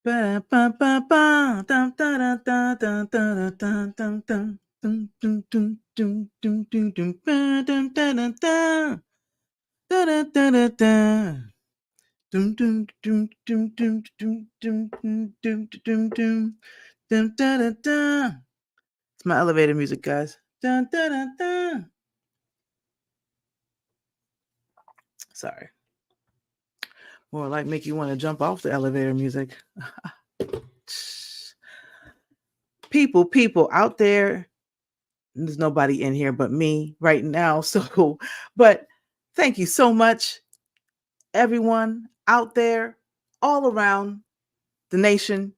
It's my elevator music, guys. Dun, dun, dun, dun. Sorry. More like make you want to jump off the elevator music. People out there, there's nobody in here but me right now. So, but thank you so much, everyone out there, all around the nation.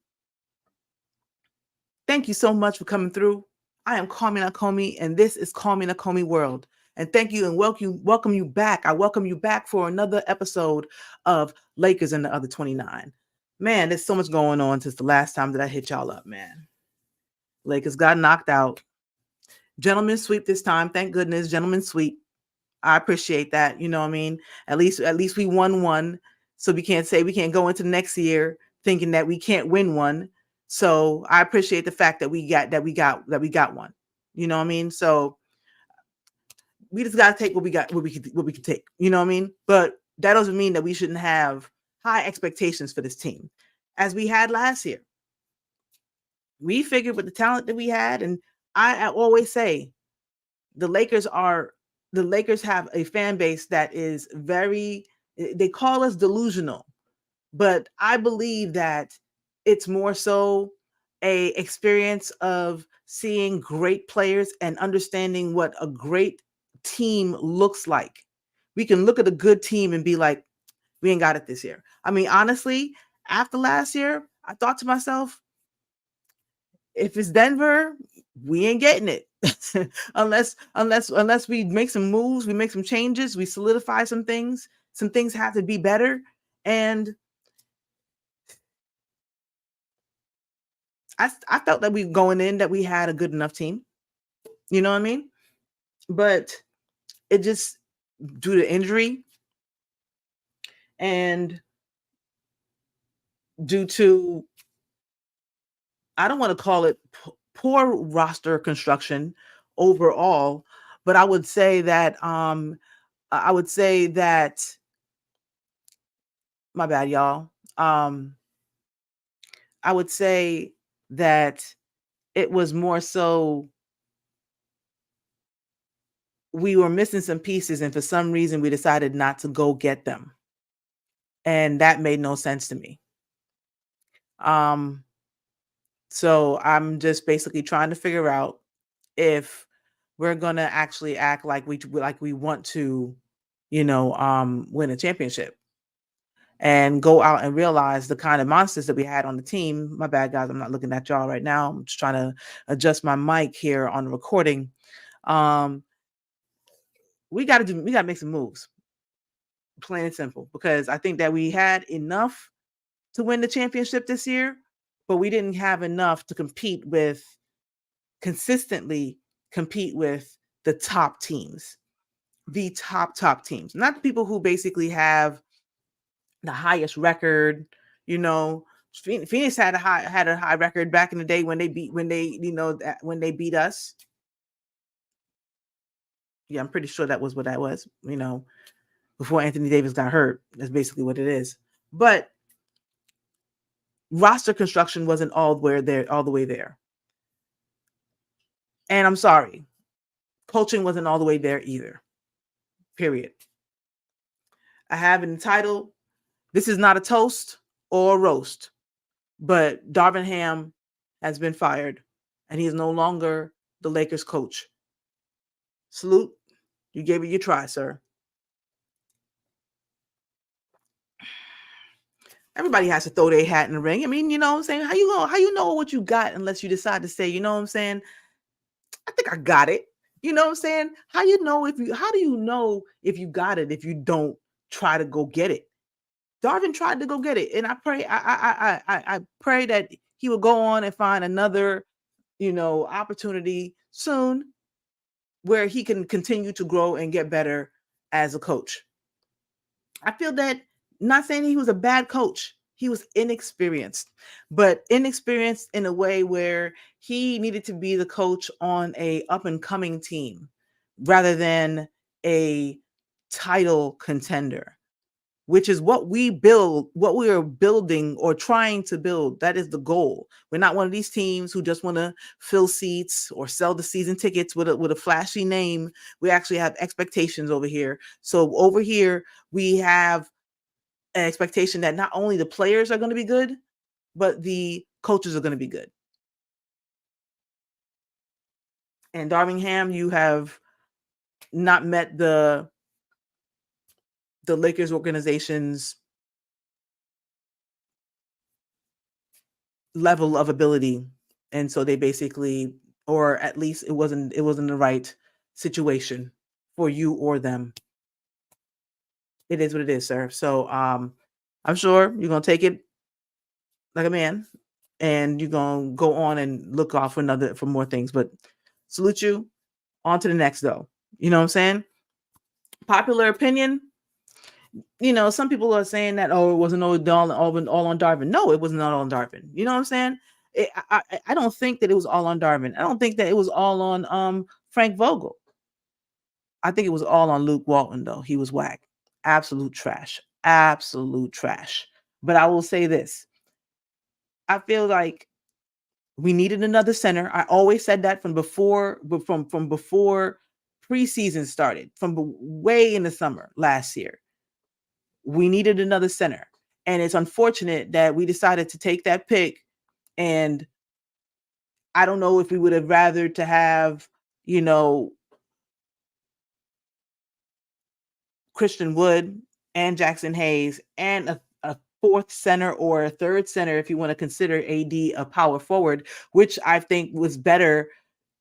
Thank you so much for coming through. I am Kami Nakomi, and this is Kami Nakomi World. And thank you and welcome you back. I welcome you back for another episode of Lakers and the Other 29. Man, there's so much going on since the last time that I hit y'all up, man. Lakers got knocked out. Gentlemen sweep this time. Thank goodness, gentlemen sweep. I appreciate that. You know what I mean? At least we won one. So we can't go into next year thinking that we can't win one. So I appreciate the fact that we got one. You know what I mean? So we just gotta take what we can take. You know what I mean? But that doesn't mean that we shouldn't have high expectations for this team, as we had last year. We figured with the talent that we had, and I always say the Lakers have a fan base that is they call us delusional, but I believe that it's more so a experience of seeing great players and understanding what a great team looks like. We can look at a good team and be like, we ain't got it this year. I mean, honestly, after last year, I thought to myself, if it's Denver, we ain't getting it. unless we make some moves, we make some changes, we solidify some things. Some things have to be better. And I felt that we going in that we had a good enough team. You know what I mean? But it just due to injury and due to, I don't want to call it poor roster construction overall, but I would say that my bad, y'all. I would say that it was more so we were missing some pieces, and for some reason we decided not to go get them. And that made no sense to me. So I'm just basically trying to figure out if we're gonna actually act like we want to, win a championship and go out and realize the kind of monsters that we had on the team. My bad, guys. I'm not looking at y'all right now. I'm just trying to adjust my mic here on the recording. We got to make some moves, plain and simple, because I think that we had enough to win the championship this year, but we didn't have enough to consistently compete with the top teams, the top teams, not the people who basically have the highest record. Phoenix had a high record back in the day when they beat us. Yeah, I'm pretty sure that was what that was. Before Anthony Davis got hurt. That's basically what it is. But roster construction wasn't all the way there. And I'm sorry, coaching wasn't all the way there either. Period. I have in the title, this is not a toast or a roast, but Darvin Ham has been fired and he is no longer the Lakers coach. Salute. You gave it your try, sir. Everybody has to throw their hat in the ring. I mean, you know what I'm saying? How you know what you got unless you decide to say, you know what I'm saying? I think I got it. You know what I'm saying? How do you know if you got it if you don't try to go get it? Darvin tried to go get it, and I pray that he will go on and find another, opportunity soon where he can continue to grow and get better as a coach. I feel that, not saying he was a bad coach, He was inexperienced, but inexperienced in a way where he needed to be the coach on a up and coming team rather than a title contender, which is what we are building or trying to build. That is the goal. We're not one of these teams who just want to fill seats or sell the season tickets with a flashy name. We actually have expectations over here. So over here, we have an expectation that not only the players are going to be good, but the coaches are going to be good. And Darvingham, you have not met the Lakers organization's level of ability, and so they basically, or at least it wasn't the right situation for you or them. It is what it is, sir. So I'm sure you're gonna take it like a man, and you're gonna go on and look off for more things. But salute you. On to the next, though. You know what I'm saying? Popular opinion. Some people are saying that, oh, it wasn't all on Darvin. No, it was not all on Darvin. You know what I'm saying? I don't think that it was all on Darvin. I don't think that it was all on Frank Vogel. I think it was all on Luke Walton, though. He was whack. Absolute trash. Absolute trash. But I will say this. I feel like we needed another center. I always said that from before preseason started, from way in the summer last year. We needed another center. And it's unfortunate that we decided to take that pick. And I don't know if we would have rather to have, Christian Wood and Jackson Hayes and a fourth center or a third center, if you want to consider AD a power forward, which I think was better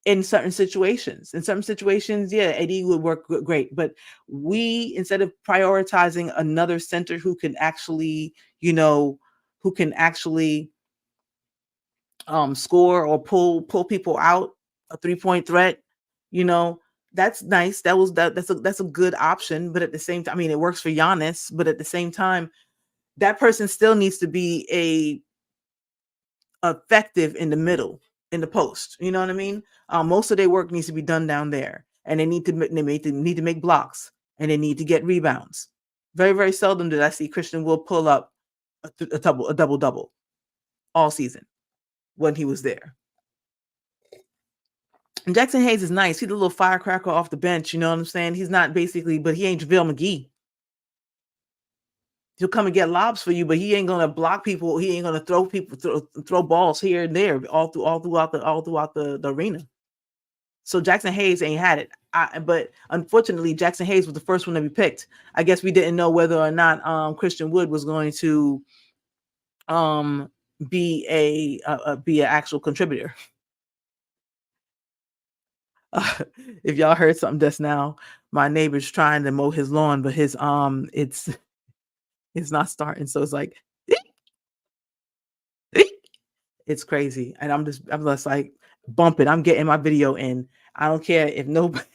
in certain situations. In some situations, yeah, AD would work great. But we, instead of prioritizing another center who can actually, score or pull people out, a 3-point threat, that's nice. That's a good option. But at the same time, I mean, it works for Giannis. But at the same time, that person still needs to be effective in the middle, in the post. You know what I mean? Most of their work needs to be done down there, and they need to make blocks, and they need to get rebounds. Very, very seldom did I see Christian Wood pull up a double double all season when he was there. And Jackson Hayes is nice. He's a little firecracker off the bench. You know what I'm saying? He's not basically, but he ain't JaVale McGee. He'll come and get lobs for you, but he ain't gonna block people. He ain't gonna throw balls here and there all throughout the arena. So Jackson Hayes ain't had it. But unfortunately, Jackson Hayes was the first one to be picked. I guess we didn't know whether or not Christian Wood was going to be an actual contributor. If y'all heard something just now, my neighbor's trying to mow his lawn, but his it's not starting. So it's like it's crazy. And I'm just like bumping. I'm getting my video in. I don't care if nobody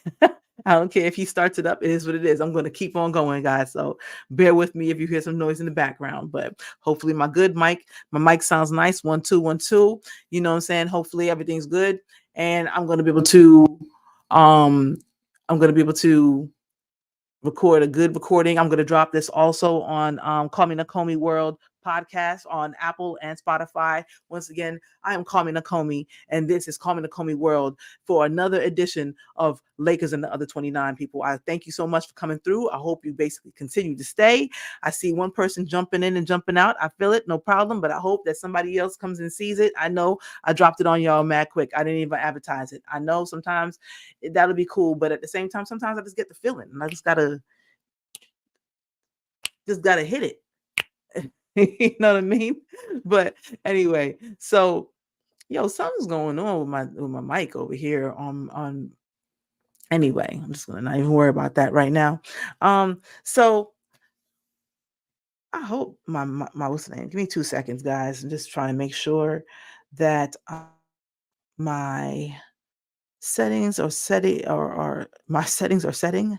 I don't care if he starts it up. It is what it is. I'm going to keep on going, guys. So bear with me if you hear some noise in the background. But hopefully my mic sounds nice. 1 2 1 2. You know what I'm saying? Hopefully everything's good. And I'm going to be able to record a good recording. I'm going to drop this also on Call Me Nakomi World podcast on Apple and Spotify. Once again, I am Call Me Nakomi, and this is Call Me Nakomi World for another edition of Lakers and the Other 29 People. I thank you so much for coming through. I hope you basically continue to stay. I see one person jumping in and jumping out. I feel it, no problem, but I hope that somebody else comes and sees it. I know I dropped it on y'all mad quick. I didn't even advertise it. I know sometimes that'll be cool, but at the same time, sometimes I just get the feeling, and I just gotta hit it. You know what I mean? But anyway, so something's going on with my mic over here on anyway. I'm just gonna not even worry about that right now. So I hope my what's the name? Give me 2 seconds, guys. I'm just trying to make sure that my settings are setting or my settings are setting.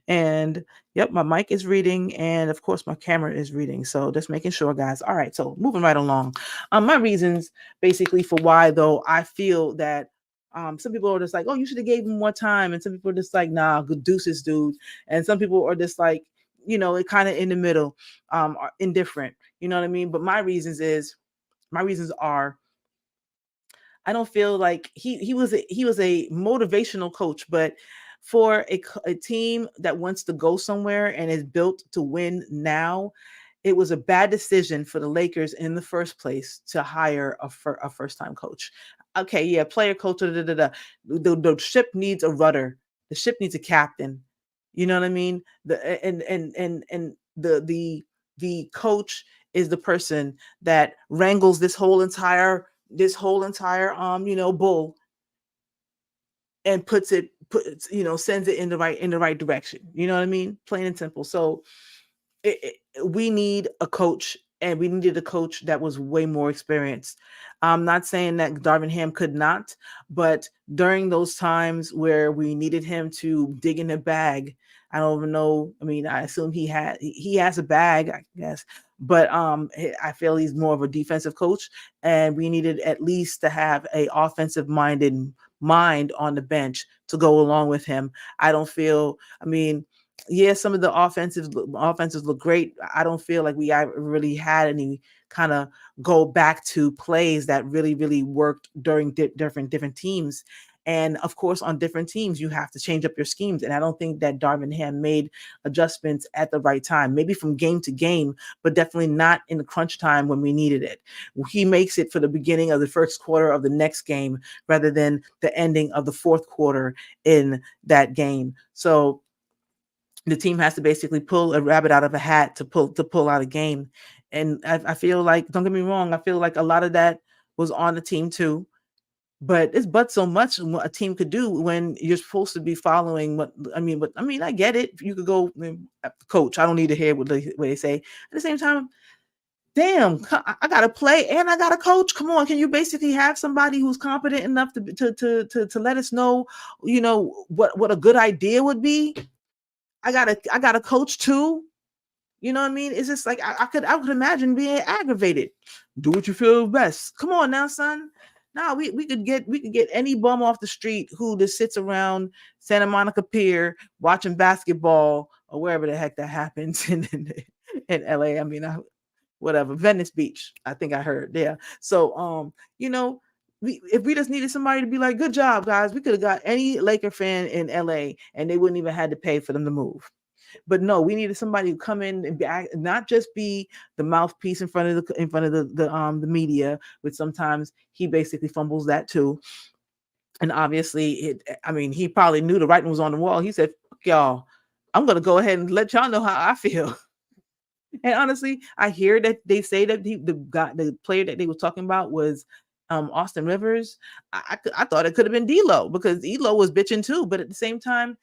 And yep, my mic is reading, and of course my camera is reading. So just making sure, guys. All right, so moving right along. My reasons basically for why though I feel that some people are just like, oh, you should have gave him more time, and some people are just like, nah, good deuces, dude. And some people are just like, it kind of in the middle, are indifferent. You know what I mean? But my reasons are I don't feel like he was a motivational coach, but for a team that wants to go somewhere and is built to win now, it was a bad decision for the Lakers in the first place to hire a first time coach. Okay, yeah, player coach. Da, da, da, da. The ship needs a rudder. The ship needs a captain. You know what I mean? The coach is the person that wrangles this whole entire bull and sends it in the right direction. You know what I mean? Plain and simple. So we need a coach, and we needed a coach that was way more experienced. I'm not saying that Darvin Ham could not, but during those times where we needed him to dig in the bag, I don't even know. I mean, I assume he has a bag, I guess, but I feel he's more of a defensive coach, and we needed at least to have a offensive minded mind on the bench to go along with him. I don't feel. I mean, yeah, some of the offenses look great. I don't feel like we really had any kind of go back to plays that really really worked during different teams. And of course, on different teams, you have to change up your schemes. And I don't think that Darvin Ham made adjustments at the right time. Maybe from game to game, but definitely not in the crunch time when we needed it. He makes it for the beginning of the first quarter of the next game rather than the ending of the fourth quarter in that game. So the team has to basically pull a rabbit out of a hat to pull out a game. And I feel like, don't get me wrong, I feel like a lot of that was on the team too. But it's so much what a team could do when you're supposed to be following what I mean. But I mean, I get it. You could go, coach. I don't need to hear what they say. At the same time, damn, I got to play and I got to coach. Come on, can you basically have somebody who's competent enough to let us know, what a good idea would be? I got a coach too. You know what I mean? It's just like I could imagine being aggravated. Do what you feel best. Come on now, son. Now we could get any bum off the street who just sits around Santa Monica Pier watching basketball or wherever the heck that happens in LA. I mean, whatever, Venice Beach. I think I heard. Yeah. So you know, if we just needed somebody to be like, good job, guys, we could have got any Laker fan in LA and they wouldn't even had to pay for them to move. But no, we needed somebody to come in and not just be the mouthpiece in front of the media, which sometimes he basically fumbles that too. And obviously, I mean, he probably knew the writing was on the wall. He said, "Fuck y'all, I'm gonna go ahead and let y'all know how I feel." And honestly, I hear that they say that the player that they were talking about was Austin Rivers. I thought it could have been D'Lo because D'Lo was bitching too. But at the same time,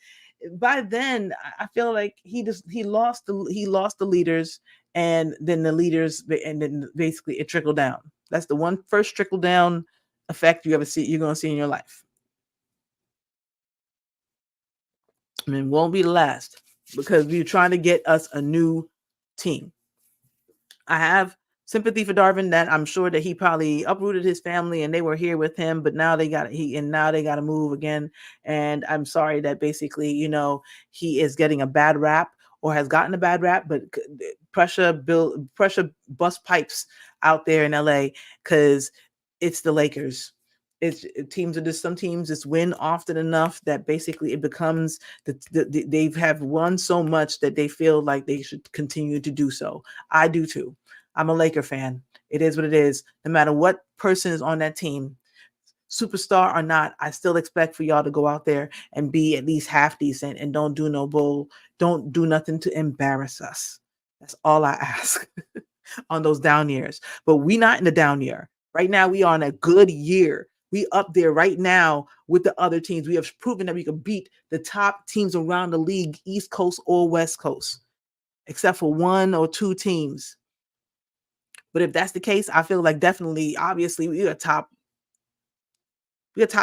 by then I feel like he lost the leaders, and then the leaders, and then basically it trickled down. That's the one first trickle down effect you're gonna see in your life. I mean, won't be the last because we're trying to get us a new team. I have sympathy for Darvin that I'm sure that he probably uprooted his family and they were here with him, but now they got to move again. And I'm sorry that basically, he is getting a bad rap or has gotten a bad rap, but pressure bust pipes out there in LA because it's the Lakers. It's teams are just some teams just win often enough that basically it becomes they have won so much that they feel like they should continue to do so. I do too. I'm a Laker fan. It is what it is. No matter what person is on that team, superstar or not, I still expect for y'all to go out there and be at least half decent and don't do no bull. Don't do nothing to embarrass us. That's all I ask on those down years. But we not in the down year. Right now, we are in a good year. We up there right now with the other teams. We have proven that we can beat the top teams around the league, East Coast or West Coast, except for one or two teams. But if that's the case, I feel like definitely, obviously, we're a top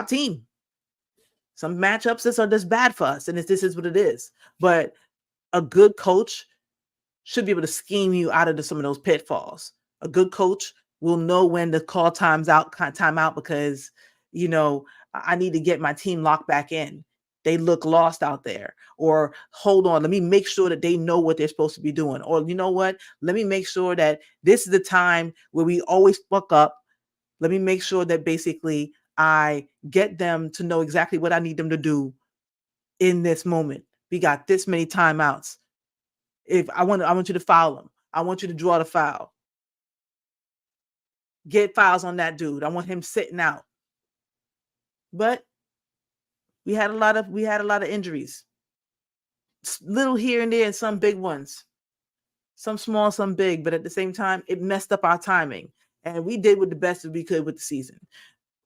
team. Some matchups this are just bad for us, and this is what it is. But A good coach should be able to scheme you out of some of those pitfalls. A good coach will know when to call time out because, you know, I need to get my team locked back in. They look lost out there. Or hold on, let me make sure that they know what they're supposed to be doing. Or you know what? Let me make sure that this is the time where we always fuck up. Let me make sure that basically I get them to know exactly what I need them to do in this moment. We got this many timeouts. If I want you to foul him. I want you to draw the foul. Get fouls on that dude. I want him sitting out. But we had a lot of injuries. Little here and there and some big ones. Some small, some big, but at the same time, it messed up our timing. And we did with the best that we could with the season.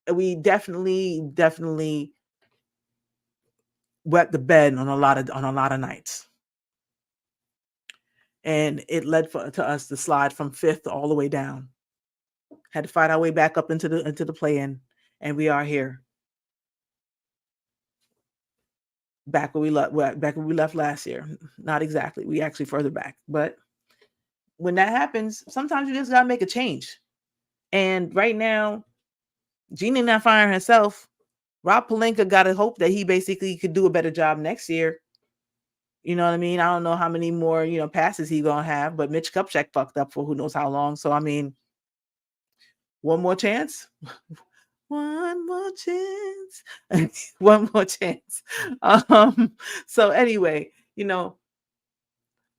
And we definitely wet the bed on a lot of nights. And it led to us to slide from 5th all the way down. Had to fight our way back up into the play-in, and we are here. Back where we left last year. Not exactly. We actually further back. But when that happens, sometimes you just gotta make a change. And right now, Jeannie not firing herself. Rob Pelinka gotta hope that he basically could do a better job next year. You know what I mean? I don't know how many more, passes he's gonna have, but Mitch Kupchak fucked up for who knows how long. So I mean, one more chance. One more chance. One more chance. So anyway,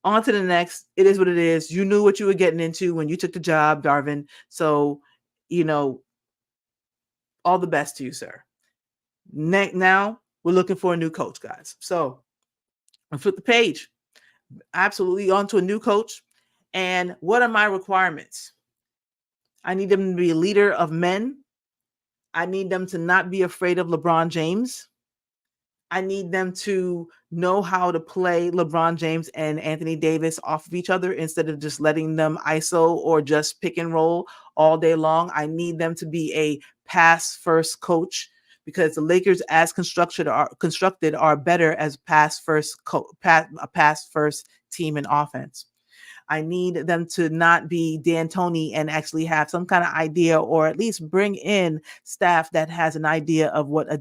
on to the next. It is what it is. You knew what you were getting into when you took the job, Davin. So, all the best to you, sir. Now we're looking for a new coach, guys. So I flip the page. Absolutely on to a new coach. And what are my requirements? I need them to be a leader of men. I need them to not be afraid of LeBron James. I need them to know how to play LeBron James and Anthony Davis off of each other instead of just letting them ISO or just pick and roll all day long. I need them to be a pass-first coach because the Lakers, as constructed, are better as a pass-first team in offense. I need them to not be D'Antoni and actually have some kind of idea, or at least bring in staff that has an idea of what a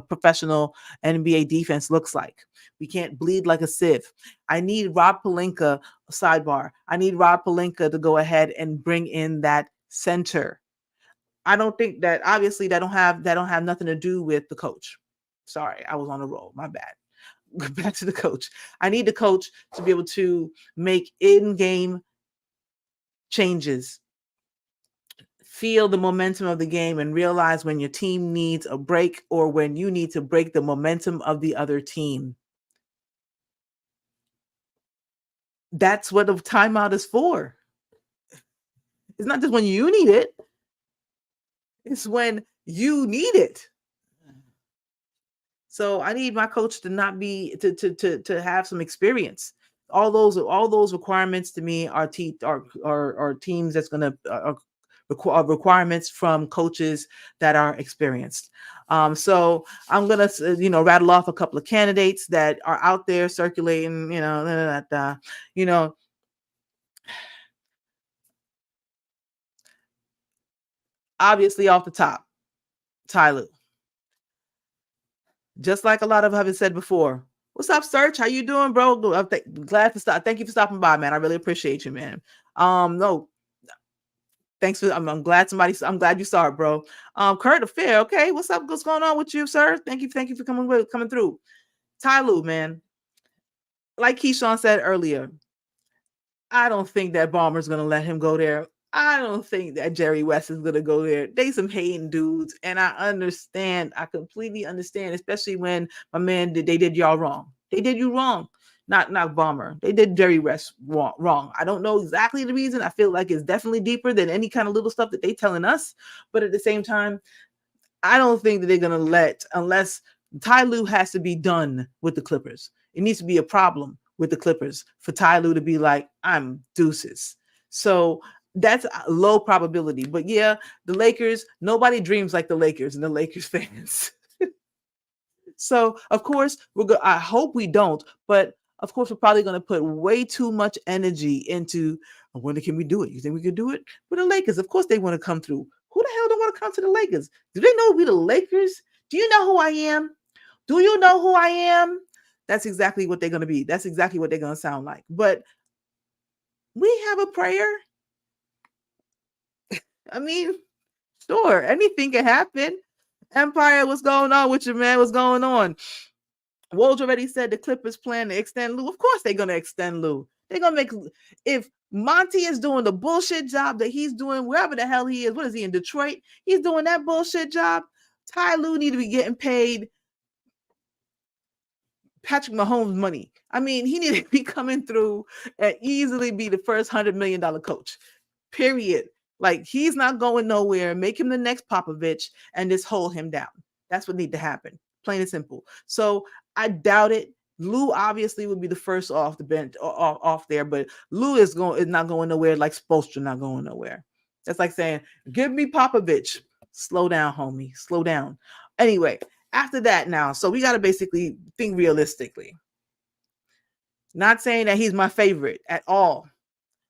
professional NBA defense looks like. We can't bleed like a sieve. I need Rob Pelinka, sidebar. I need Rob Pelinka to go ahead and bring in that center. I don't think that, obviously, that don't have nothing to do with the coach. Sorry, I was on a roll. My bad. Back to the coach. I need the coach to be able to make in-game changes, feel the momentum of the game, and realize when your team needs a break or when you need to break the momentum of the other team. That's what a timeout is for. It's not just when you need it. It's when you need it. So I need my coach to not be to have some experience. All those requirements to me are teams that's going to requirements from coaches that are experienced. So I'm gonna rattle off a couple of candidates that are out there circulating. Obviously off the top, Ty Lue. Just like a lot of have said before. What's up, Search? How you doing, bro? Glad to stop. Thank you for stopping by, man. I really appreciate you, man. No, thanks for. I'm glad I'm glad you saw it, bro. Kurt Affair. Okay, what's up? What's going on with you, sir? Thank you for coming through. Ty Lue, man. Like Keyshawn said earlier, I don't think that Ballmer's gonna let him go there. I don't think that Jerry West is gonna go there. They some hating dudes, and I understand. I completely understand, especially when my man they did y'all wrong. They did you wrong. Not Ballmer. They did Jerry West wrong. I don't know exactly the reason. I feel like it's definitely deeper than any kind of little stuff that they telling us. But at the same time, I don't think that they're gonna unless Ty Lue has to be done with the Clippers. It needs to be a problem with the Clippers for Ty Lue to be like, I'm deuces. So that's a low probability. But yeah, the Lakers, nobody dreams like the Lakers and the Lakers fans. So of course, I hope we don't, but of course, we're probably going to put way too much energy into when can we do it? You think we could do it with the Lakers? Of course, they want to come through. Who the hell don't want to come to the Lakers? Do they know we the Lakers? Do you know who I am? Do you know who I am? That's exactly what they're going to be. That's exactly what they're going to sound like. But we have a prayer. I mean, sure, anything can happen. Empire, what's going on with you, man? What's going on? Woj already said the Clippers plan to extend Lou. Of course, they're gonna extend Lou. They're gonna make if Monty is doing the bullshit job that he's doing wherever the hell he is. What is he in Detroit? He's doing that bullshit job. Ty Lue need to be getting paid Patrick Mahomes money. I mean, he needed to be coming through and easily be the first $100 million coach. Period. Like he's not going nowhere. Make him the next Popovich and just hold him down. That's what need to happen. Plain and simple. So I doubt it. Lou obviously would be the first off the bench off there, but Lou is not going nowhere like Spoelstra not going nowhere. That's like saying, give me Popovich. Slow down, homie. Slow down. Anyway, after that now, so we got to basically think realistically. Not saying that he's my favorite at all,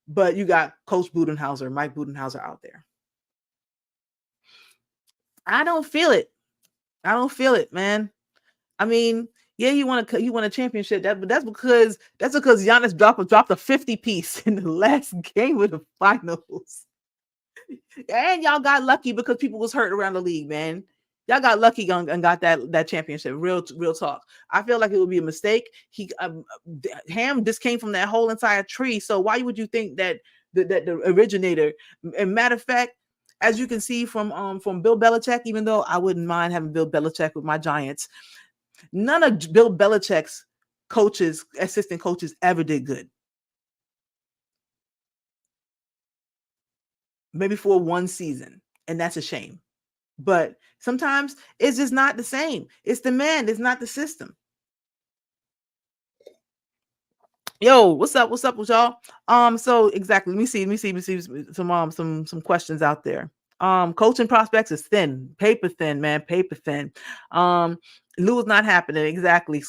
but you got Coach Budenhauser, Mike Budenhauser out there. I don't feel it. I don't feel it, man. I mean, yeah, you won a championship, but that's because Giannis dropped a 50 piece in the last game of the finals. And y'all got lucky because people was hurt around the league, man. Y'all got lucky and got that championship. Real talk. I feel like it would be a mistake. Ham just came from that whole entire tree. So why would you think that the originator? And matter of fact, as you can see from Bill Belichick, even though I wouldn't mind having Bill Belichick with my Giants, none of Bill Belichick's assistant coaches ever did good. Maybe for one season, and that's a shame. But sometimes it's just not the same. It's the man, it's not the system. Yo, what's up? What's up with y'all? So exactly. Let me see some questions out there. Coaching prospects is thin, paper thin, man, paper thin. Lou is not happening. Exactly,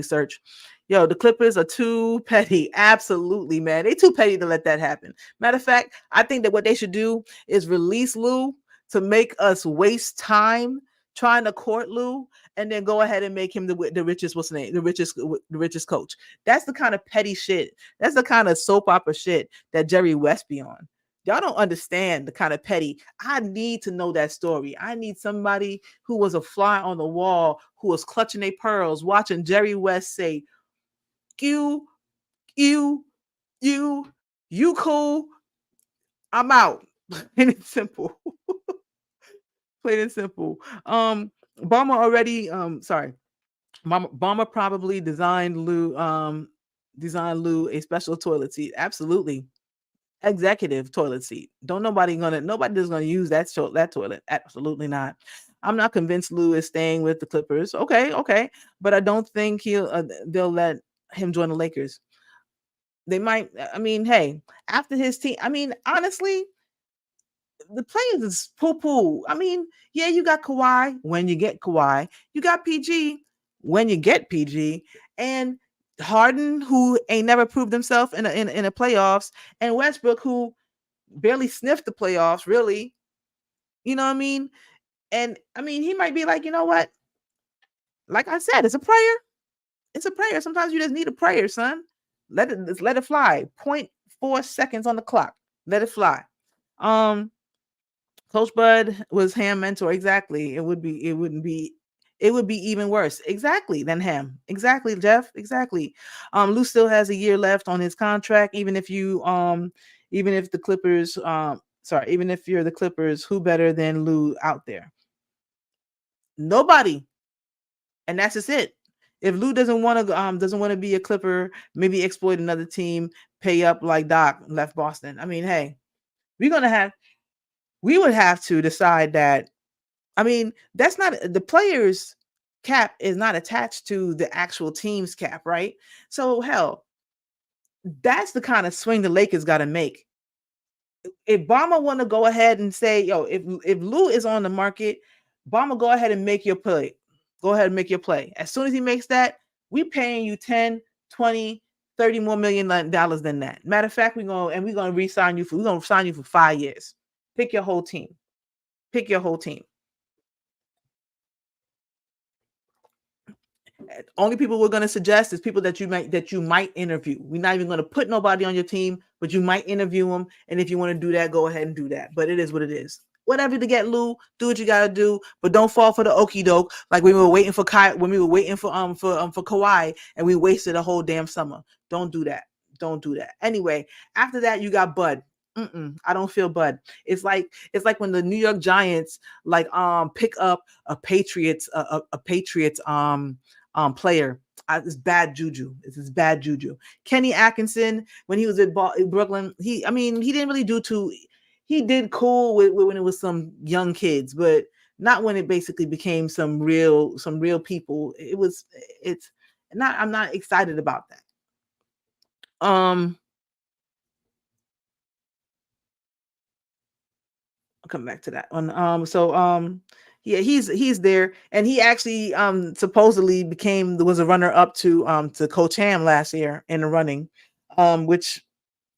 Search. Yo, the Clippers are too petty. Absolutely, man. They too petty to let that happen. Matter of fact, I think that what they should do is release Lou to make us waste time trying to court Lou, and then go ahead and make him the richest, the richest coach. That's the kind of petty shit. That's the kind of soap opera shit that Jerry West be on. Y'all don't understand the kind of petty. I need to know that story. I need somebody who was a fly on the wall, who was clutching their pearls, watching Jerry West say, you cool, I'm out. Plain and simple. Plain and simple. Bama already, Bama probably designed Lou a special toilet seat. Absolutely. Executive toilet seat. Nobody's gonna use that toilet. Absolutely not. I'm not convinced Lou is staying with the Clippers. Okay, but I don't think they'll let him join the Lakers. They might. I mean, hey, after his team. I mean, honestly, the players is poo-poo. I mean, yeah, you got Kawhi when you get Kawhi. You got PG when you get PG, and Harden, who ain't never proved himself in a playoffs, and Westbrook, who barely sniffed the playoffs, really. You know what I mean? And I mean, he might be like, you know what? Like I said, it's a prayer. It's a prayer. Sometimes you just need a prayer, son. Let it fly. 0.4 seconds on the clock. Let it fly. Coach Bud was Ham mentor. Exactly. It would be even worse. Exactly than Ham. Exactly, Jeff. Exactly. Lou still has a year left on his contract. Even if the Clippers, even if you're the Clippers, who better than Lou out there? Nobody. And that's just it. If Lou doesn't want to be a Clipper, maybe exploit another team, pay up like Doc left Boston. I mean, hey, we would have to decide that. I mean, that's not the players' cap is not attached to the actual team's cap, right? So hell, that's the kind of swing the Lakers got to make. If Bama want to go ahead and say, yo, if Lou is on the market, Bama, go ahead and make your play. Go ahead and make your play. As soon as he makes that, we paying you 10, 20, 30 more $1 million than that. Matter of fact, we're gonna re-sign you for we're gonna sign you for 5 years. Pick your whole team. Pick your whole team. Only people we're going to suggest is people that you might interview. We're not even going to put nobody on your team, but you might interview them. And if you want to do that, go ahead and do that. But it is what it is. Whatever to get Lou, do what you gotta do, but don't fall for the okey doke. Like we were waiting for when we were waiting for Kawhi, and we wasted a whole damn summer. Don't do that. Don't do that. Anyway, after that, you got Bud. I don't feel Bud. It's like when the New York Giants pick up a Patriots player. It's bad juju. It's bad juju. Kenny Atkinson, when he was at Brooklyn, he didn't really do too. He did cool with when it was some young kids, but not when it basically became some real people. It's not. I'm not excited about that. I'll come back to that one. Yeah, he's there, and he actually supposedly was a runner up to Coach Ham last year in the running, which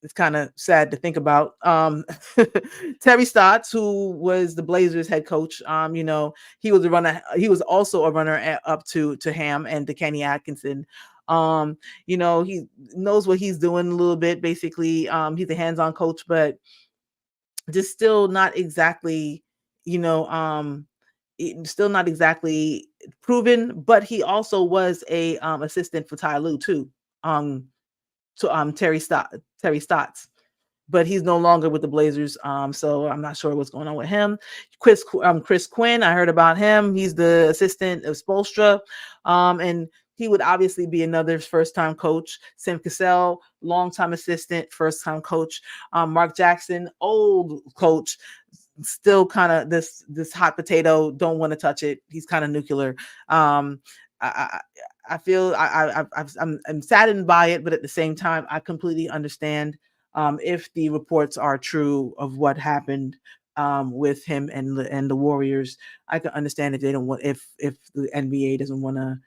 is kind of sad to think about. Terry Stotts, who was the Blazers head coach, he was a runner. He was also a runner up to Ham and to Kenny Atkinson. He knows what he's doing a little bit. Basically, he's a hands-on coach, but just still not exactly, still not exactly proven. But he also was a assistant for Ty Lue too. Terry Stotts, but he's no longer with the Blazers. So I'm not sure what's going on with him. Chris Quinn, I heard about him. He's the assistant of Spoelstra, and he would obviously be another first-time coach. Sam Cassell, long-time assistant, first-time coach. Mark Jackson, old coach, still kind of this hot potato. Don't want to touch it. He's kind of nuclear. I feel I'm saddened by it, but at the same time, I completely understand if the reports are true of what happened with him and the Warriors. I can understand if they don't want if the NBA doesn't want to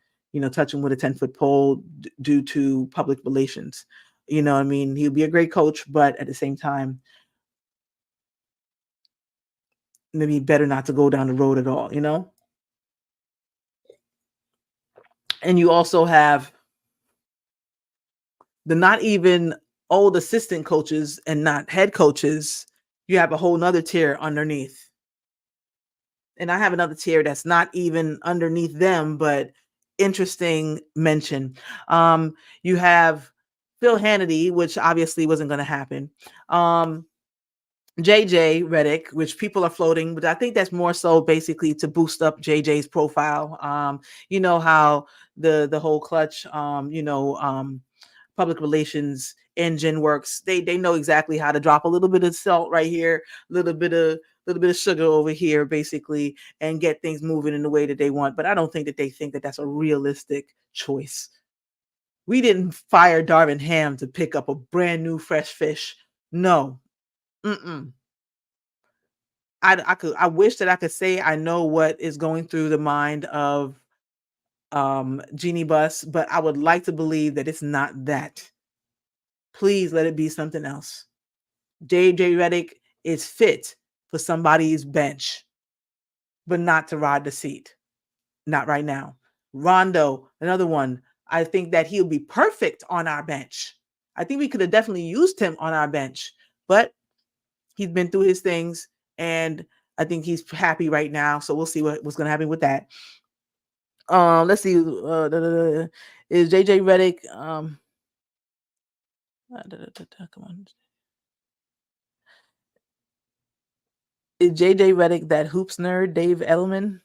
touch him with a 10-foot pole due to public relations. He'll be a great coach, but at the same time, maybe better not to go down the road at all. And you also have the not even old assistant coaches and not head coaches. You have a whole nother tier underneath. And I have another tier that's not even underneath them, but interesting mention. You have Phil Hannity, which obviously wasn't going to happen. JJ Redick, which people are floating, but I think that's more so basically to boost up JJ's profile. You know how the whole clutch, public relations engine works. They know exactly how to drop a little bit of salt right here, a little bit of sugar over here, basically, and get things moving in the way that they want. But I don't think that they think that that's a realistic choice. We didn't fire Darvin Ham to pick up a brand new fresh fish. No. I wish that I could say I know what is going through the mind of Jeannie Buss, but I would like to believe that it's not that. Please let it be something else. JJ Redick is fit for somebody's bench, but not to ride the seat. Not right now. Rondo, another one. I think that he'll be perfect on our bench. I think we could have definitely used him on our bench, but he's been through his things, and I think he's happy right now. So we'll see what's going to happen with that. Let's see. Is JJ Redick? Come on. Is JJ Redick that hoops nerd, Dave Edelman?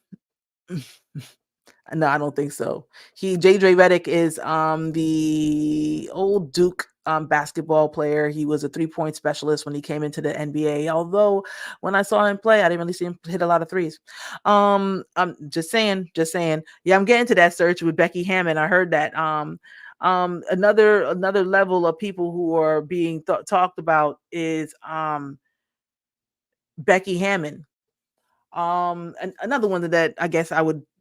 No, I don't think so. JJ Redick is the old Duke basketball player. He was a 3-point specialist when he came into the NBA. Although when I saw him play, I didn't really see him hit a lot of threes. I'm just saying. Yeah, I'm getting to that search with Becky Hammond. I heard that. Another level of people who are being talked about is Becky Hammond. And another one that I guess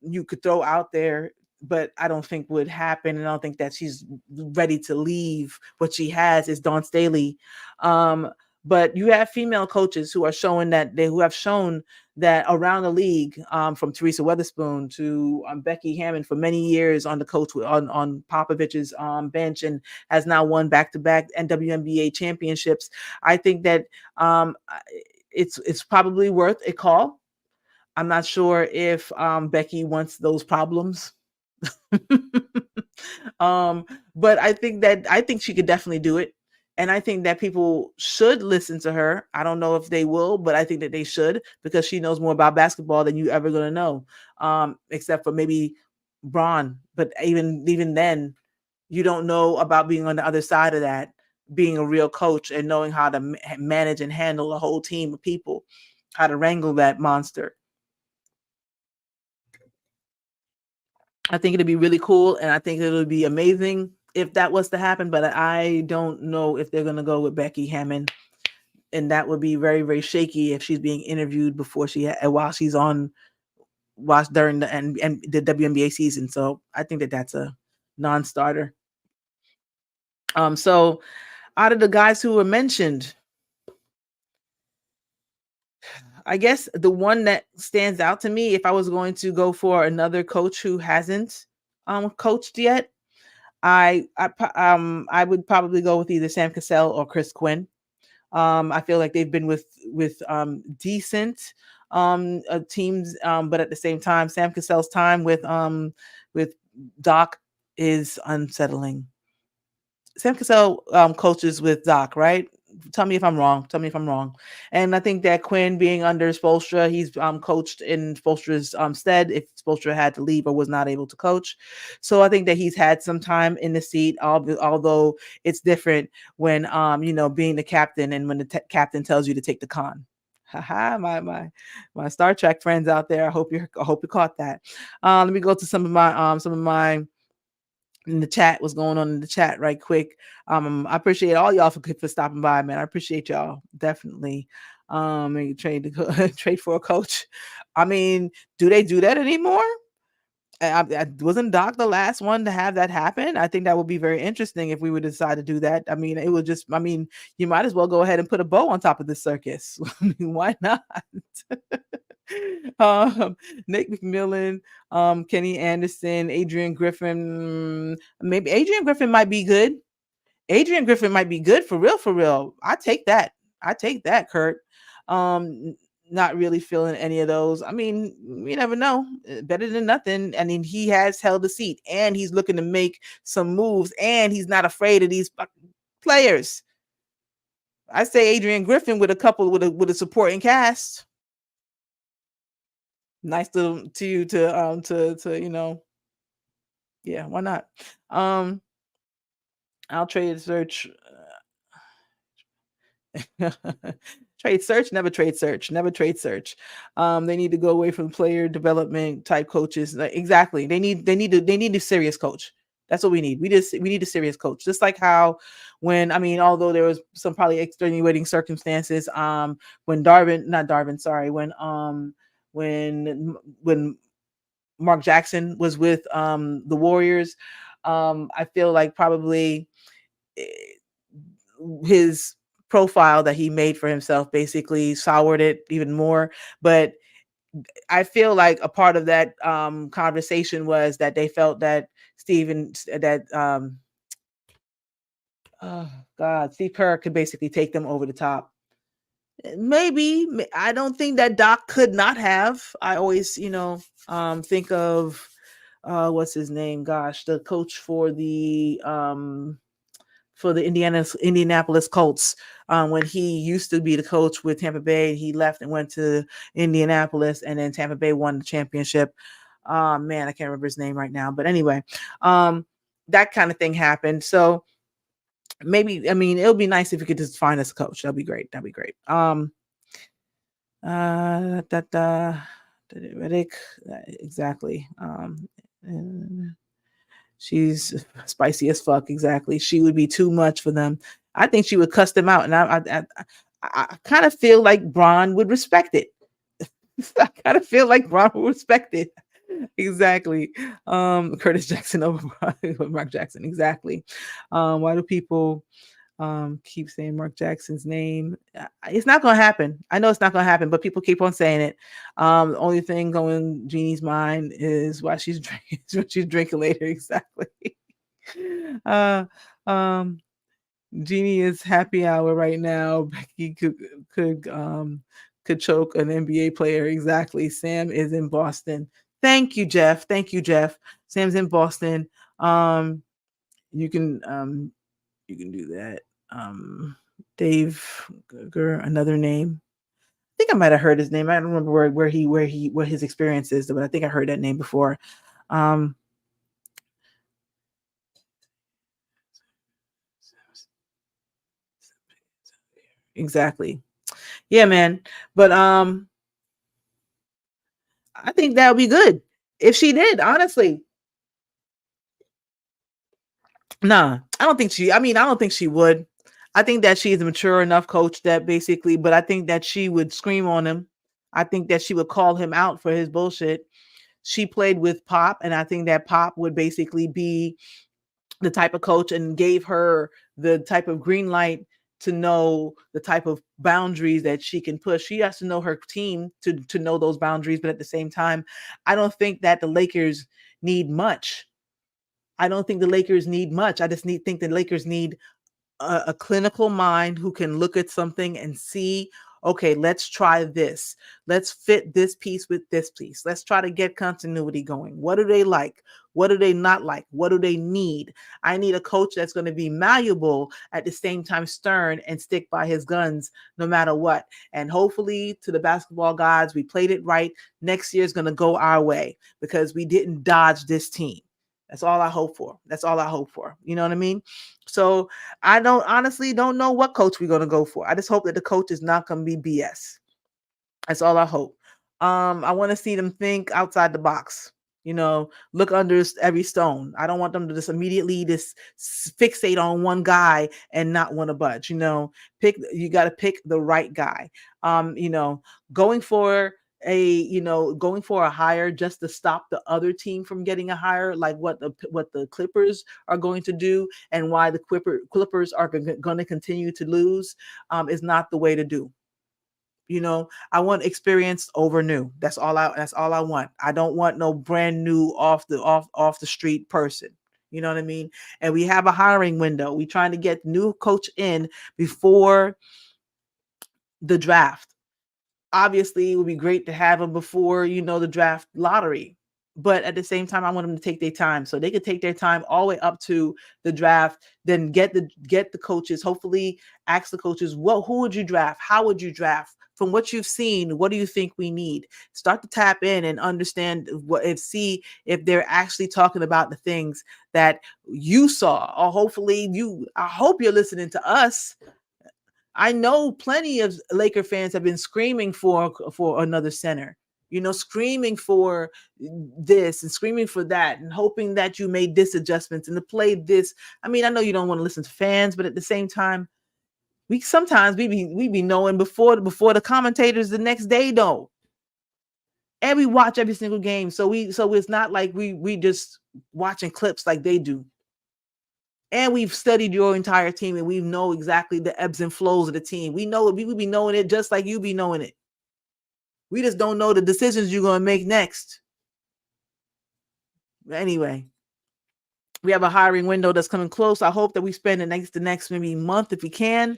you could throw out there but I don't think would happen. And I don't think that she's ready to leave. What she has is Dawn Staley. But you have female coaches who are showing that who have shown that around the league, from Teresa Weatherspoon to Becky Hammond for many years on the coach on Popovich's bench, and has now won back-to-back WNBA championships. I think that it's probably worth a call. I'm not sure if Becky wants those problems. um, but I think she could definitely do it. And I think that people should listen to her. I don't know if they will, but I think that they should, because she knows more about basketball than you ever gonna know. Except for maybe Braun. But even then, you don't know about being on the other side of that, being a real coach and knowing how to manage and handle a whole team of people, how to wrangle that monster. I think it'd be really cool, and I think it would be amazing if that was to happen. But I don't know if they're gonna go with Becky Hammond, and that would be very, very shaky if she's being interviewed before while she's on during the and the WNBA season. So I think that that's a non-starter. So out of the guys who were mentioned, I guess the one that stands out to me, if I was going to go for another coach who hasn't coached yet, I would probably go with either Sam Cassell or Chris Quinn. I feel like they've been with decent teams, but at the same time, Sam Cassell's time with Doc is unsettling. Sam Cassell coaches with Doc, right? Tell me if I'm wrong. Tell me if I'm wrong. And I think that Quinn being under Spoelstra, he's coached in Spoelstra's stead if Spoelstra had to leave or was not able to coach. So I think that he's had some time in the seat, although it's different when being the captain, and when the captain tells you to take the con. Haha, my Star Trek friends out there. I hope you caught that. Let me go to some of my in the chat, what's going on in the chat right quick. I appreciate all y'all for stopping by, man. I appreciate y'all definitely. Maybe trade for a coach. I mean, do they do that anymore? Wasn't Doc the last one to have that happen? I think that would be very interesting if we would decide to do that. I mean, it would just, I mean, you might as well go ahead and put a bow on top of this circus. I mean, why not? Nick McMillan, Kenny Anderson, Adrian Griffin. Maybe Adrian Griffin might be good. Adrian Griffin might be good for real, for real. I take that. Kurt. Not really feeling any of those. I mean, you never know. Better than nothing. I mean, he has held a seat, and he's looking to make some moves, and he's not afraid of these players. I say Adrian Griffin with a supporting cast. Nice to you to yeah, why not? I'll trade search. Trade search, never trade search. They need to go away from player development type coaches. Exactly. They need a serious coach. That's what we need. We need a serious coach. Just like how although there was some probably extenuating circumstances, when Mark Jackson was with the Warriors, I feel like probably his profile that he made for himself basically soured it even more. But I feel like a part of that conversation was that they felt that Steve Kerr could basically take them over the top. Maybe. I don't think that Doc could not have. I always, think of what's his name? Gosh, the coach for the Indianapolis Colts, when he used to be the coach with Tampa Bay. He left and went to Indianapolis, and then Tampa Bay won the championship. Man, I can't remember his name right now, but anyway, that kind of thing happened. So maybe, it'll be nice if you could just find us a coach. That'd be great. Reddick, exactly. She's spicy as fuck. Exactly. She would be too much for them. I think she would cuss them out, and I kind of feel like Braun would respect it. I kind of feel like Braun would respect it. Exactly. Curtis Jackson over Mark Jackson. Exactly. Why do people keep saying Mark Jackson's name? It's not gonna happen. I know it's not gonna happen, but people keep on saying it. The only thing going Jeannie's mind is why she's drinking, what she's drinking later. Exactly. uh um Jeannie is happy hour right now. Becky could choke an NBA player. Exactly. Sam is in Boston. Thank you, Jeff. Thank you, Jeff. Sam's in Boston. Um, you can do that. Dave another name. I think I might have heard his name. I don't remember what his experience is, but I think I heard that name before. Um, exactly. Yeah, man. But I think that would be good if she did. Honestly, nah, I don't think she. I mean, I don't think she would. I think that she's a mature enough coach that basically, but I think that she would scream on him. I think that she would call him out for his bullshit. She played with Pop, and I think that Pop would basically be the type of coach and gave her the type of green light to know the type of boundaries that she can push. She has to know her team to know those boundaries, but at the same time, I don't think that the Lakers need much. I don't think the Lakers need much. I just think the Lakers need a clinical mind who can look at something and see, okay, let's try this. Let's fit this piece with this piece. Let's try to get continuity going. What do they like? What do they not like? What do they need? I need a coach that's going to be malleable at the same time stern and stick by his guns no matter what. And hopefully, to the basketball gods, we played it right. Next year is going to go our way because we didn't dodge this team. That's all I hope for. That's all I hope for. You know what I mean? So I don't honestly don't know what coach we're gonna go for. I just hope that the coach is not gonna be BS. That's all I hope. I want to see them think outside the box. You know, look under every stone. I don't want them to just immediately just fixate on one guy and not want to budge. You know, you got to pick the right guy. You know, going for going for a hire just to stop the other team from getting a hire, like what the Clippers are going to do, and why the Clippers are going to continue to lose, is not the way to do. You know, I want experience over new. That's all I want. I don't want no brand new off the street person. You know what I mean? And we have a hiring window. We trying to get new coach in before the draft. Obviously, it would be great to have them before, the draft lottery. But at the same time, I want them to take their time, so they could take their time all the way up to the draft. Then get the coaches. Hopefully, ask the coaches, well, who would you draft? How would you draft? From what you've seen, what do you think we need? Start to tap in and understand see if they're actually talking about the things that you saw. Or hopefully, I hope you're listening to us. I know plenty of Laker fans have been screaming for another center, screaming for this and screaming for that and hoping that you made this adjustments and to play this. I mean, I know you don't want to listen to fans, but at the same time, we be knowing before the commentators the next day though. And we watch every single game. So it's not like we just watching clips like they do. And we've studied your entire team and we know exactly the ebbs and flows of the team. We know it. We be knowing it just like you be knowing it. We just don't know the decisions you're going to make next. Anyway, we have a hiring window that's coming close. I hope that we spend the next maybe month, if we can,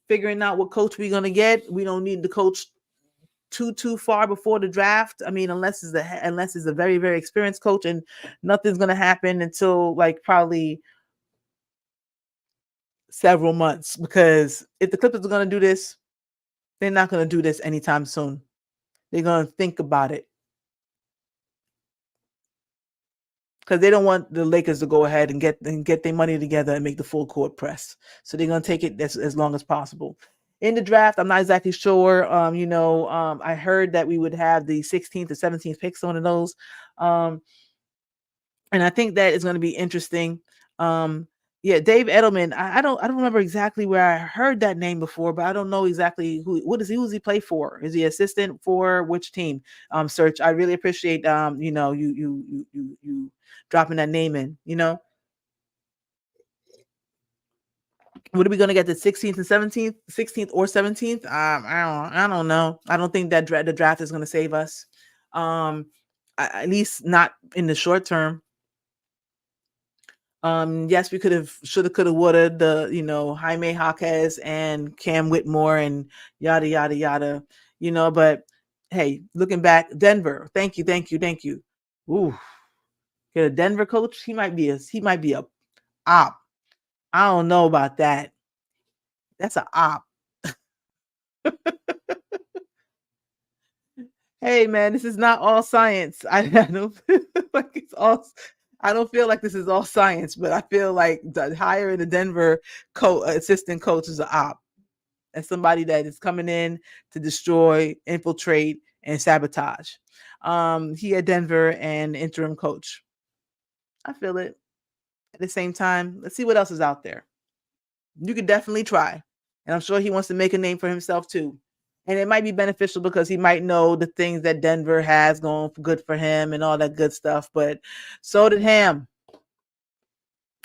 figuring out what coach we're going to get. We don't need the coach too far before the draft. I mean, unless it's a very, very experienced coach, and nothing's going to happen until like probably several months, because if the Clippers are going to do this, they're not going to do this anytime soon. They're going to think about it because they don't want the Lakers to go ahead and get their money together and make the full court press. So they're going to take it as long as possible. In the draft, I'm not exactly sure. I heard that we would have the 16th or 17th picks on those. And I think that is going to be interesting. Yeah, Dave Edelman. I don't remember exactly where I heard that name before, but I don't know exactly who's he play for? Is he assistant for which team? Search. I really appreciate you dropping that name in. What are we gonna get the 16th and 17th, 16th or 17th? I don't know. I don't think that the draft is gonna save us. Um, at least not in the short term. Yes, we could have, shoulda, coulda, woulda, Jaime Jaquez and Cam Whitmore and yada yada yada, But hey, looking back, Denver. Thank you, thank you, thank you. Ooh, get a Denver coach. He might be a op. I don't know about that. That's a op. Hey man, this is not all science. I don't feel like it's all. I don't feel like this is all science, but I feel like the hiring the Denver assistant coach is an op. As somebody that is coming in to destroy, infiltrate, and sabotage. He at Denver and interim coach. I feel it. At the same time, let's see what else is out there. You could definitely try. And I'm sure he wants to make a name for himself too. And it might be beneficial because he might know the things that Denver has going good for him and all that good stuff. But so did Ham.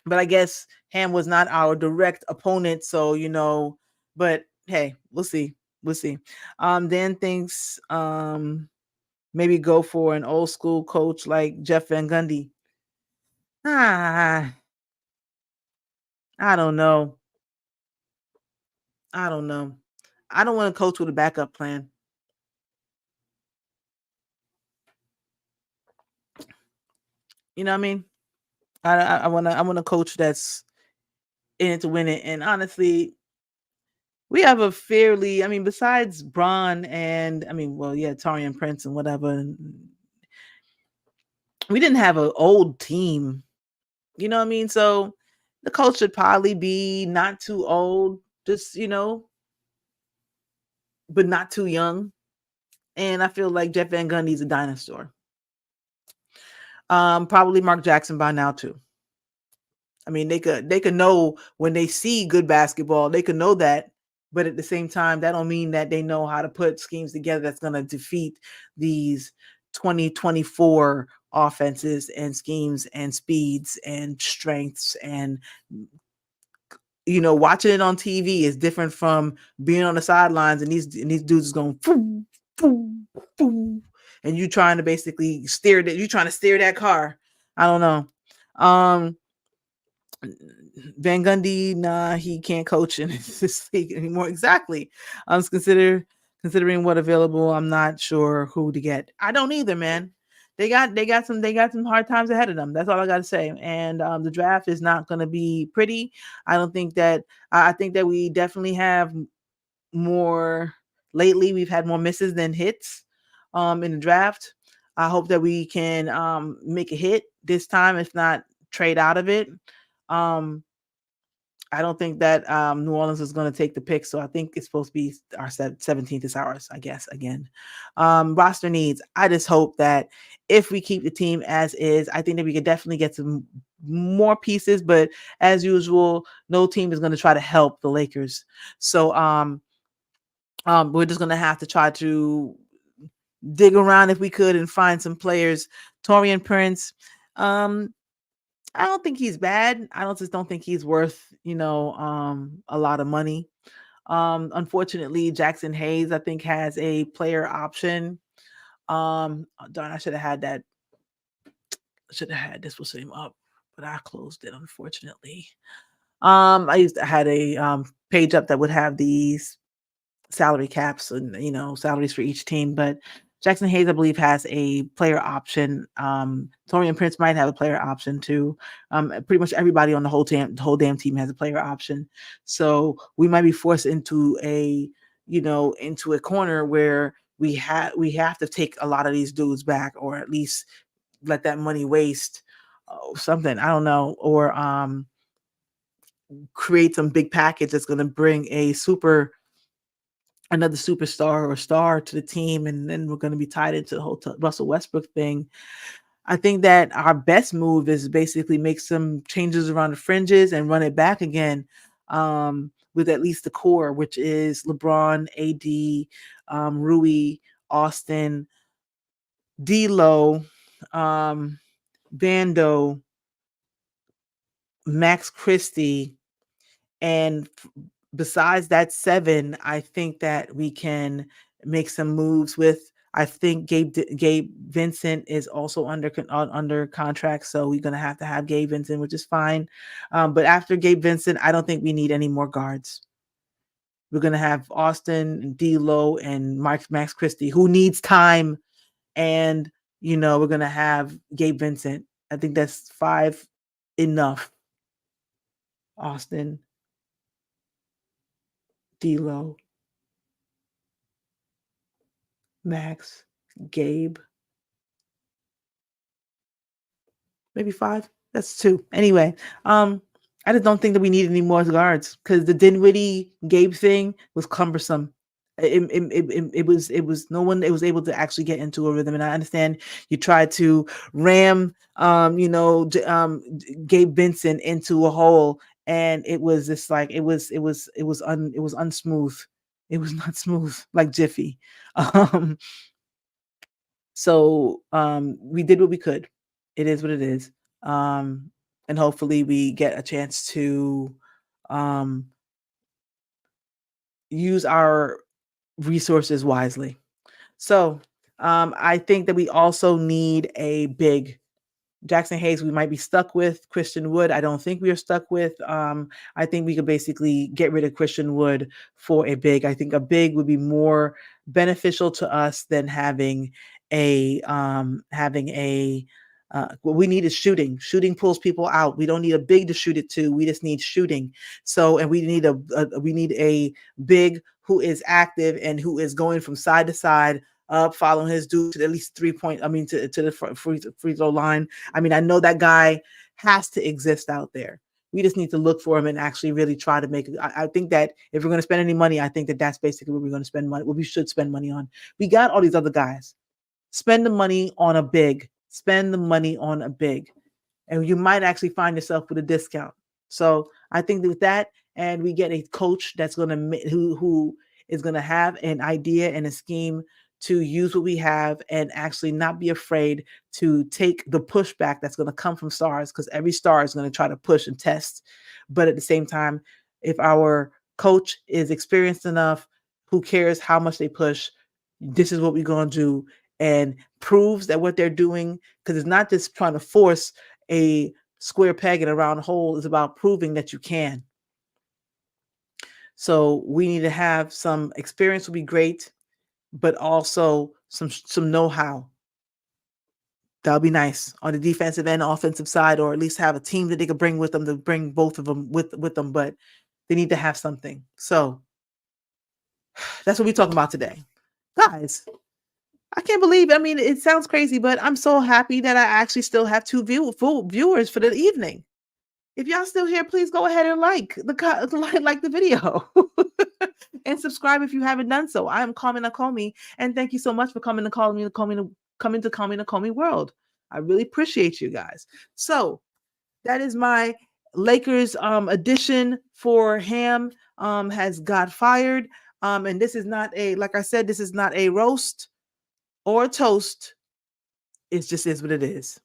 But I guess Ham was not our direct opponent. So, but hey, we'll see. We'll see. Dan thinks maybe go for an old school coach like Jeff Van Gundy. Ah, I don't know. I don't know. I don't want to coach with a backup plan. You know what I mean? I want a coach that's in it to win it. And honestly, we have a fairly, I mean, besides Braun and I mean, well, yeah, Tarian Prince and whatever, we didn't have an old team. You know what I mean? So the coach should probably be not too old, just but not too young. And I feel like Jeff Van Gundy's a dinosaur. Probably Mark Jackson by now too. I mean, they could know when they see good basketball, they could know that, but at the same time, that don't mean that they know how to put schemes together that's going to defeat these 2024 offenses and schemes and speeds and strengths and watching it on TV is different from being on the sidelines and these dudes is going boom, boom, boom, and you trying to basically steer that car. I don't know. Van Gundy, nah, he can't coach in this league anymore. Exactly. I'm considering what available. I'm not sure who to get. I don't either, man. They got some hard times ahead of them. That's all I gotta say. And the draft is not gonna be pretty. I don't think that I think that we definitely have more lately. We've had more misses than hits in the draft. I hope that we can make a hit this time, if not trade out of it. Um, I don't think that New Orleans is going to take the pick, so I think it's supposed to be our 17th is ours, I guess, again. Roster needs. I just hope that if we keep the team as is, I think that we could definitely get some more pieces, but as usual, no team is going to try to help the Lakers. So we're just going to have to try to dig around if we could and find some players. Torian Prince, I don't think he's bad. I don't think he's worth, a lot of money. Unfortunately, Jackson Hayes, I think, has a player option. Darn, I should have had that. Should have had this was him up, but I closed it, unfortunately. I had a page up that would have these salary caps and salaries for each team, but Jackson Hayes, I believe, has a player option. Torian Prince might have a player option too. Pretty much everybody on the whole damn team has a player option. So we might be forced into into a corner where we have to take a lot of these dudes back, or at least let that money waste. Something I don't know, or create some big package that's going to bring another superstar or star to the team, and then we're going to be tied into the whole Russell Westbrook thing. I think that our best move is basically make some changes around the fringes and run it back again, with at least the core, which is LeBron, AD, Rui, Austin, D'Lo, um, Bando, Max Christie, and besides that seven, I think that we can make some moves with. I think Gabe Vincent is also under contract, so we're gonna have to have Gabe Vincent, which is fine. But after Gabe Vincent, I don't think we need any more guards. We're gonna have Austin, D'Lo, and Max Christie, who needs time, and we're gonna have Gabe Vincent. I think that's five enough. Austin, D'Lo, Max, Gabe, maybe five. That's two. Anyway, I just don't think that we need any more guards because the Dinwiddie Gabe thing was cumbersome. It was no one that was able to actually get into a rhythm. And I understand you tried to ram Gabe Vincent into a hole, and it was just like it was unsmooth. It was not smooth like Jiffy. Um, So we did what we could. It is what it is. And hopefully we get a chance to um, use our resources wisely. So I think that we also need a big Jackson Hayes, we might be stuck with. Christian Wood, I don't think we are stuck with. I think we could basically get rid of Christian Wood for a big. I think a big would be more beneficial to us than having a what we need is shooting. Shooting pulls people out. We don't need a big to shoot it to. We just need shooting. So, and we need a big who is active and who is going from side to side, up, following his dude to at least 3 point. I mean, to the free throw line. I mean, I know that guy has to exist out there. We just need to look for him and actually really try to make it. I think that if we're going to spend any money, I think that that's basically what we're going to spend money. What we should spend money on. We got all these other guys. Spend the money on a big. Spend the money on a big, and you might actually find yourself with a discount. So I think that with that, and we get a coach that's going to who is going to have an idea and a scheme to use what we have and actually not be afraid to take the pushback that's going to come from stars, because every star is going to try to push and test. But at the same time, if our coach is experienced enough, who cares how much they push, this is what we're going to do, and proves that what they're doing, because it's not just trying to force a square peg in a round hole, it's about proving that you can. So we need to have some experience would be great, but also some know-how. That'll be nice on the defensive and offensive side, or at least have a team that they could bring with them to bring both of them with them. But they need to have something. So that's what we're talking about today, guys. I can't believe. I mean, it sounds crazy, but I'm so happy that I actually still have full viewers for the evening. If y'all still here, please go ahead and like the video and subscribe if you haven't done so. I am Call Me, and thank you so much for coming to coming to Call Me World. I really appreciate you guys. So that is my Lakers edition for Ham has got fired. And this is not like I said, this is not a roast or a toast. It just is what it is.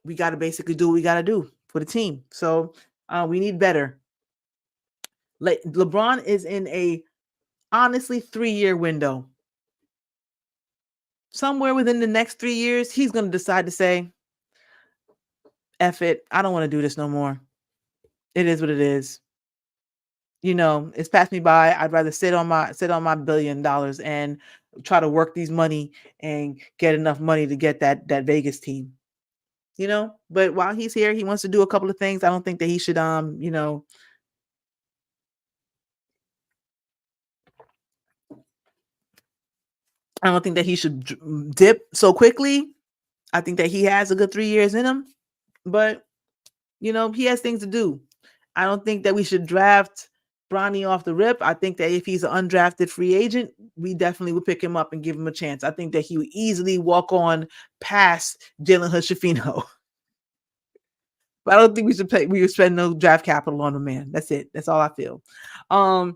We got to basically do what we got to do for the team. So we need better. LeBron is in a honestly 3-year window. Somewhere within the next 3 years, he's going to decide to say, F it. I don't want to do this no more. It is what it is. It's passed me by. I'd rather sit on my $1 billion and try to work these money and get enough money to get that Vegas team. But while he's here, he wants to do a couple of things. I don't think that he should I don't think that he should dip so quickly. I think that he has a good 3 years in him, but he has things to do. I don't think that we should draft Bronny off the rip, I think that if he's an undrafted free agent, we definitely would pick him up and give him a chance. I think that he would easily walk on past Jalen Hood-Schifino. But I don't think we would spend no draft capital on a man. That's it. That's all I feel. But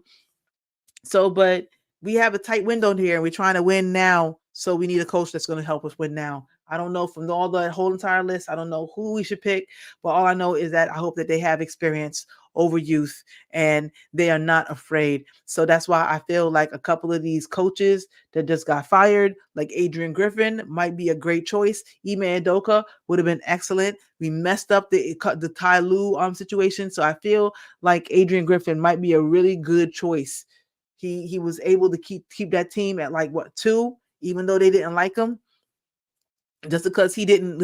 we have a tight window here and we're trying to win now. So we need a coach that's going to help us win now. I don't know from all the whole entire list. I don't know who we should pick, but all I know is that I hope that they have experience over youth and they are not afraid. So that's why I feel like a couple of these coaches that just got fired, like Adrian Griffin, might be a great choice. Ime Udoka would have been excellent. We messed up the Ty Lue situation. So I feel like Adrian Griffin might be a really good choice. He was able to keep that team at like what 2, even though they didn't like him, just because he didn't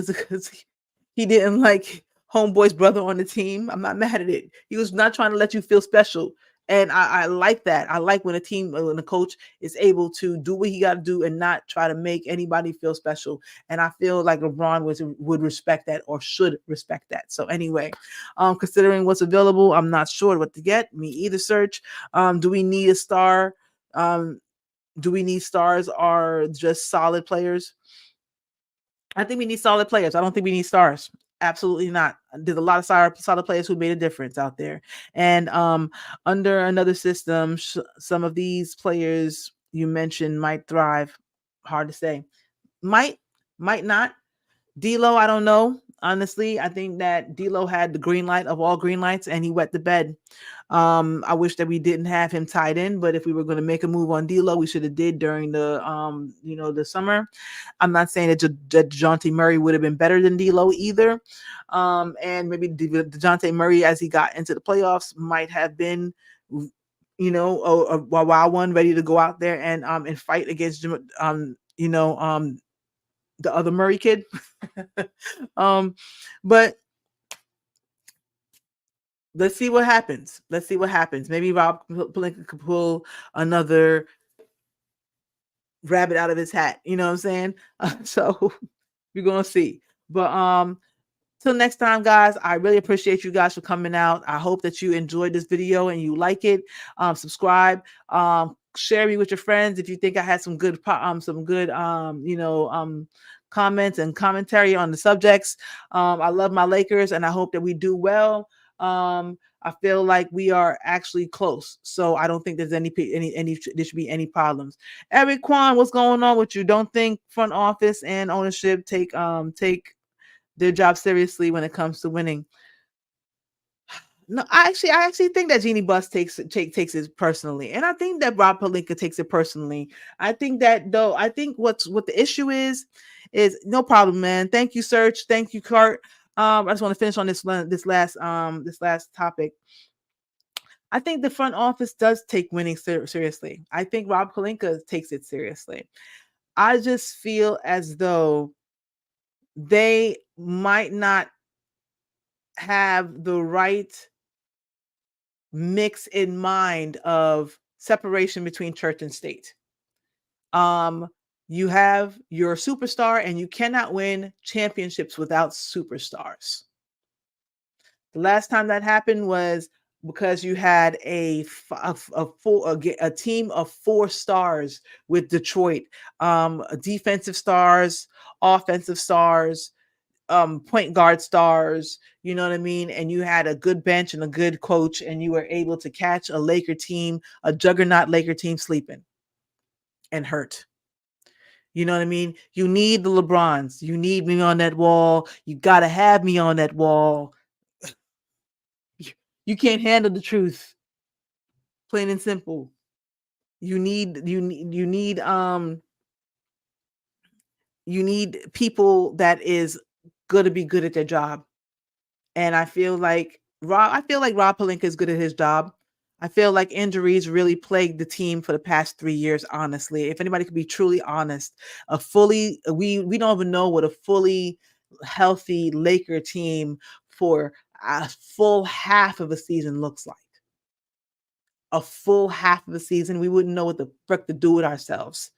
like homeboy's brother on the team. I'm not mad at it. He was not trying to let you feel special, and I like that. I like when a coach is able to do what he got to do and not try to make anybody feel special. And I feel like LeBron would respect that or should respect that. So anyway, considering what's available, I'm not sure what to get. Me either. Search. Do we need a star? Do we need stars or just solid players? I think we need solid players. I don't think we need stars. Absolutely not. There's a lot of solid players who made a difference out there. And under another system, some of these players you mentioned might thrive. Hard to say. Might not. D'Lo, I don't know. Honestly, I think that D'Lo had the green light of all green lights, and he wet the bed. I wish that we didn't have him tied in, but if we were going to make a move on D'Lo, we should have did during the the summer. I'm not saying that DeJounte Murray would have been better than D'Lo either, and maybe DeJounte Murray, as he got into the playoffs, might have been, a wild one, ready to go out there and fight against the other Murray kid. But let's see what happens. Maybe Rob Pelinka could pull another rabbit out of his hat. You know what I'm saying? So we're gonna see. But till next time, guys, I really appreciate you guys for coming out. I hope that you enjoyed this video and you like it. Subscribe. Share me with your friends if you think I had some good comments and commentary on the subjects. I love my Lakers and I hope that we do well. I feel like we are actually close, so I don't think there's any there should be any problems. Eric Kwan, what's going on with you? Don't think front office and ownership take their job seriously when it comes to winning. No, I actually think that Jeannie Buss takes it personally, and I think that Rob Pelinka takes it personally. I think what the issue is no problem, man. Thank you, Serge. Thank you, Kurt. I just want to finish on this last topic. I think the front office does take winning seriously. I think Rob Pelinka takes it seriously. I just feel as though they might not have the right mix in mind of separation between church and state. You have your superstar and you cannot win championships without superstars. The last time that happened was because you had a team of 4 stars with Detroit, defensive stars, offensive stars, point guard stars, you know what I mean? And you had a good bench and a good coach, and you were able to catch a Laker team, a juggernaut Laker team sleeping and hurt. You know what I mean? You need the LeBrons. You need me on that wall. You got to have me on that wall. You can't handle the truth. Plain and simple. You need people that is going to be good at their job. And I feel like Rob Pelinka is good at his job. I feel like injuries really plagued the team for the past 3 years, honestly. If anybody could be truly honest, we don't even know what a fully healthy Laker team for a full half of a season looks like. A full half of a season, we wouldn't know what the frick to do with ourselves.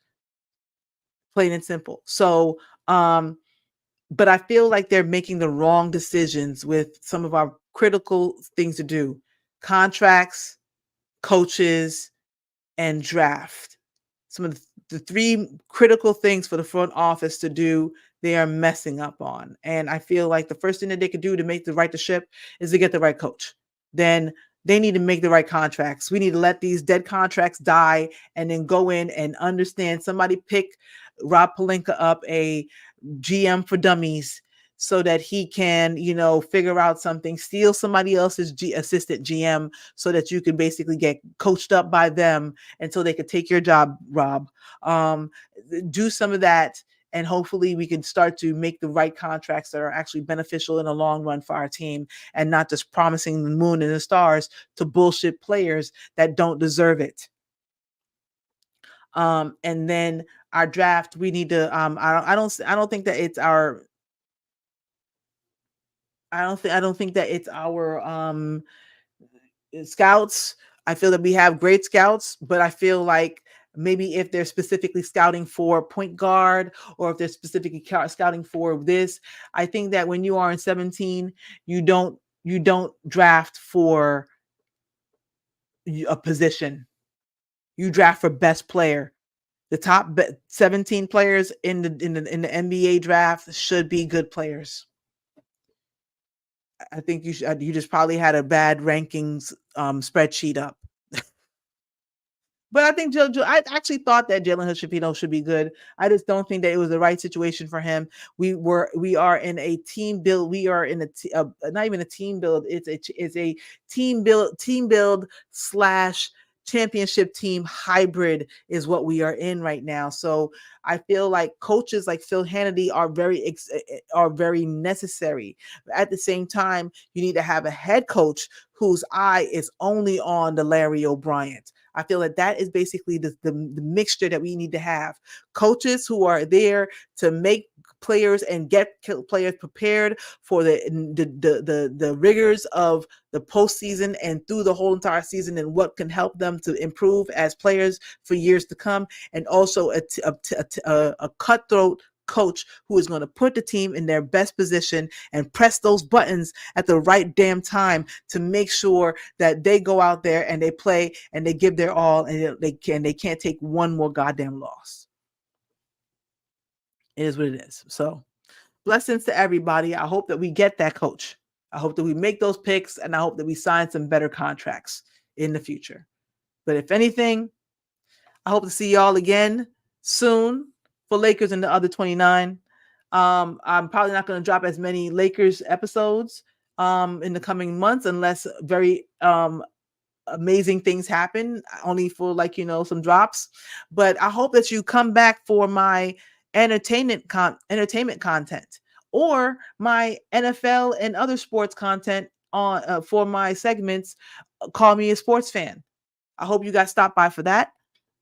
Plain and simple. So, but I feel like they're making the wrong decisions with some of our critical things to do. Contracts, coaches, and draft. Some of the three critical things for the front office to do, they are messing up on. And I feel like the first thing that they could do to make the right to ship is to get the right coach. Then they need to make the right contracts. We need to let these dead contracts die and then go in and understand. Somebody pick Rob Pelinka up a GM for dummies so that he can, figure out something, steal somebody else's assistant GM so that you can basically get coached up by them until they could take your job, Rob. Do some of that, and hopefully we can start to make the right contracts that are actually beneficial in the long run for our team, and not just promising the moon and the stars to bullshit players that don't deserve it. And then our draft, we need to. I don't think that it's our. I don't think that it's our scouts. I feel that we have great scouts, but I feel like maybe if they're specifically scouting for point guard, or if they're specifically scouting for this, I think that when you are in 17, you don't draft for a position. You draft for best player. The top 17 players in the NBA draft should be good players. I think you just probably had a bad rankings spreadsheet up. But I think I actually thought that Jalen Hood-Schifino should be good. I just don't think that it was the right situation for him. We are in a team build. We are in not even a team build. It's a team build slash championship team hybrid is what we are in right now. So I feel like coaches like Phil Hannity are very necessary. At the same time, you need to have a head coach whose eye is only on the Larry O'Brien. I feel that is basically the mixture that we need to have. Coaches who are there to make players and get players prepared for the rigors of the postseason and through the whole entire season, and what can help them to improve as players for years to come, and also a cutthroat coach who is going to put the team in their best position and press those buttons at the right damn time to make sure that they go out there and they play and they give their all, and they can't take one more goddamn loss. It is what it is. So blessings to everybody. I hope that we get that coach. I hope that we make those picks, and I hope that we sign some better contracts in the future. But if anything, I hope to see y'all again soon for Lakers and the other 29. I'm probably not going to drop as many Lakers episodes in the coming months unless very amazing things happen, only for some drops. But I hope that you come back for my entertainment content, or my NFL and other sports content on for my segments. Call Me a Sports Fan. I hope you guys stop by for that.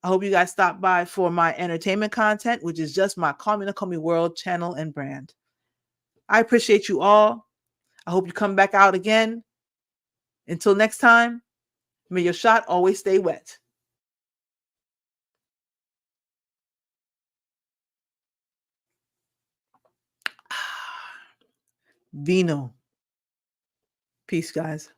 I hope you guys stop by for my entertainment content, which is just my Call Me World channel and brand. I appreciate you all. I hope you come back out again. Until next time, may your shot always stay wet. Vino. Peace, guys.